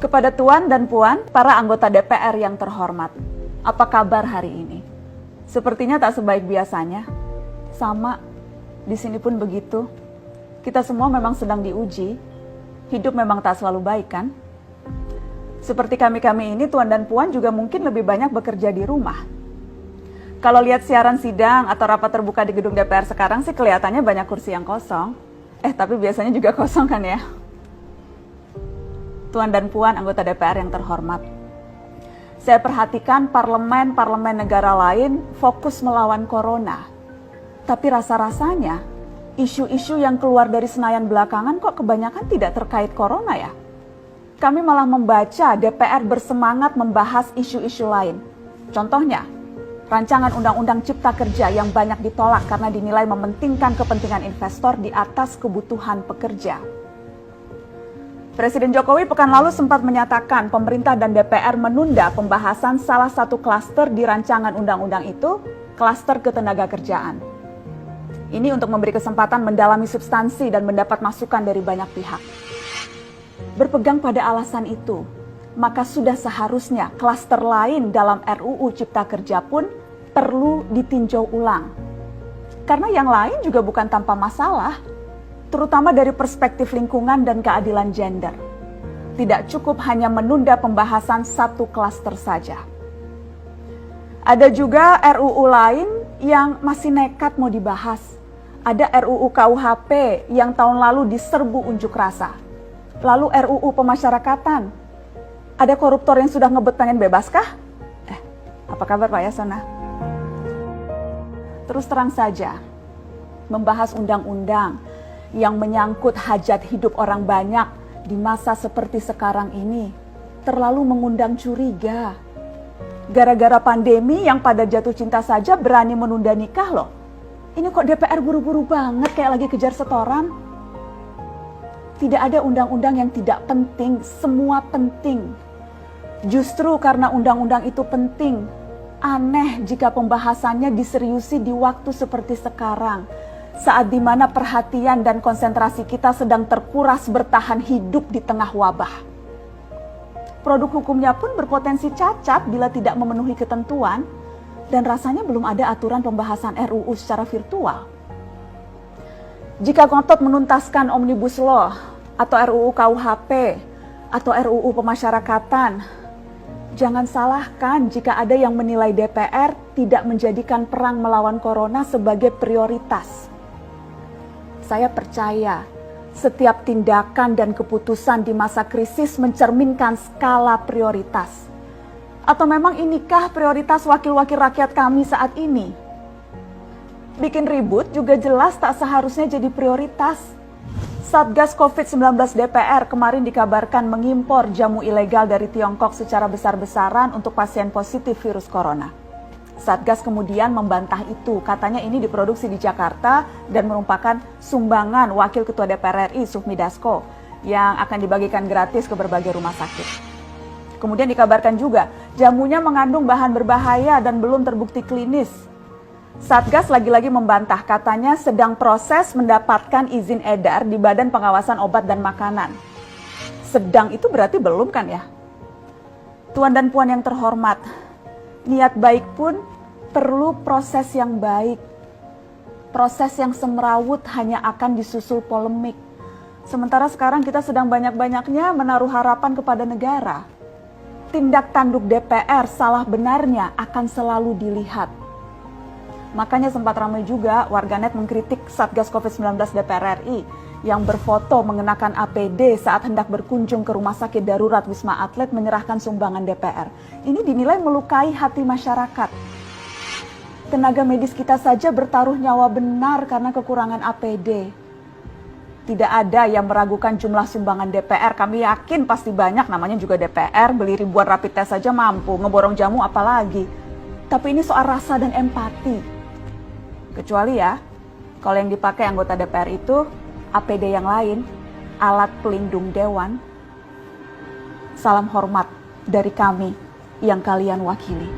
Kepada Tuan dan Puan, para anggota DPR yang terhormat, apa kabar hari ini? Sepertinya tak sebaik biasanya. Sama, di sini pun begitu. Kita semua memang sedang diuji. Hidup memang tak selalu baik, kan? Seperti kami-kami ini, Tuan dan Puan juga mungkin lebih banyak bekerja di rumah. Kalau lihat siaran sidang atau rapat terbuka di gedung DPR sekarang sih kelihatannya banyak kursi yang kosong. Tapi biasanya juga kosong kan ya? Tuan dan Puan anggota DPR yang terhormat, saya perhatikan parlemen-parlemen negara lain fokus melawan corona. Tapi rasa-rasanya isu-isu yang keluar dari Senayan belakangan kok kebanyakan tidak terkait corona ya? Kami malah membaca DPR bersemangat membahas isu-isu lain. Contohnya, rancangan Undang-Undang Cipta Kerja yang banyak ditolak karena dinilai mementingkan kepentingan investor di atas kebutuhan pekerja. Presiden Jokowi pekan lalu sempat menyatakan pemerintah dan DPR menunda pembahasan salah satu klaster di rancangan undang-undang itu, klaster ketenagakerjaan. Ini untuk memberi kesempatan mendalami substansi dan mendapat masukan dari banyak pihak. Berpegang pada alasan itu, maka sudah seharusnya klaster lain dalam RUU Cipta Kerja pun perlu ditinjau ulang. Karena yang lain juga bukan tanpa masalah, terutama dari perspektif lingkungan dan keadilan gender. Tidak cukup hanya menunda pembahasan satu klaster saja. Ada juga RUU lain yang masih nekat mau dibahas. Ada RUU KUHP yang tahun lalu diserbu unjuk rasa. Lalu RUU pemasyarakatan. Ada koruptor yang sudah ngebet pengen bebas kah? Apa kabar Pak Yasona? Terus terang saja, membahas undang-undang yang menyangkut hajat hidup orang banyak di masa seperti sekarang ini terlalu mengundang curiga. Gara-gara pandemi yang pada jatuh cinta saja berani menunda nikah loh. Ini kok DPR buru-buru banget kayak lagi kejar setoran? Tidak ada undang-undang yang tidak penting, semua penting. Justru karena undang-undang itu penting, aneh jika pembahasannya diseriusi di waktu seperti sekarang, saat dimana perhatian dan konsentrasi kita sedang terkuras bertahan hidup di tengah wabah. Produk hukumnya pun berpotensi cacat bila tidak memenuhi ketentuan, dan rasanya belum ada aturan pembahasan RUU secara virtual. Jika ngotot menuntaskan Omnibus Law, atau RUU KUHP, atau RUU pemasyarakatan, jangan salahkan jika ada yang menilai DPR tidak menjadikan perang melawan corona sebagai prioritas. Saya percaya setiap tindakan dan keputusan di masa krisis mencerminkan skala prioritas. Atau memang inikah prioritas wakil-wakil rakyat kami saat ini? Bikin ribut juga jelas tak seharusnya jadi prioritas. Satgas COVID-19 DPR kemarin dikabarkan mengimpor jamu ilegal dari Tiongkok secara besar-besaran untuk pasien positif virus corona. Satgas kemudian membantah itu, katanya ini diproduksi di Jakarta dan merupakan sumbangan Wakil Ketua DPR RI Sufmi Dasko yang akan dibagikan gratis ke berbagai rumah sakit. Kemudian dikabarkan juga jamunya mengandung bahan berbahaya dan belum terbukti klinis. Satgas lagi-lagi membantah, katanya sedang proses mendapatkan izin edar di Badan Pengawasan Obat dan Makanan. Sedang itu berarti belum kan ya? Tuan dan Puan yang terhormat, niat baik pun perlu proses yang baik. Proses yang semrawut hanya akan disusul polemik. Sementara sekarang kita sedang banyak-banyaknya menaruh harapan kepada negara. Tindak tanduk DPR salah benarnya akan selalu dilihat. Makanya sempat ramai juga warganet mengkritik Satgas COVID-19 DPR RI yang berfoto mengenakan APD saat hendak berkunjung ke rumah sakit darurat Wisma Atlet menyerahkan sumbangan DPR. Ini dinilai melukai hati masyarakat. Tenaga medis kita saja bertaruh nyawa benar karena kekurangan APD. Tidak ada yang meragukan jumlah sumbangan DPR. Kami yakin pasti banyak, namanya juga DPR, beli ribuan rapid test saja mampu, ngeborong jamu apalagi. Tapi ini soal rasa dan empati. Kecuali ya, kalau yang dipakai anggota DPR itu APD yang lain, alat pelindung dewan. Salam hormat dari kami yang kalian wakili.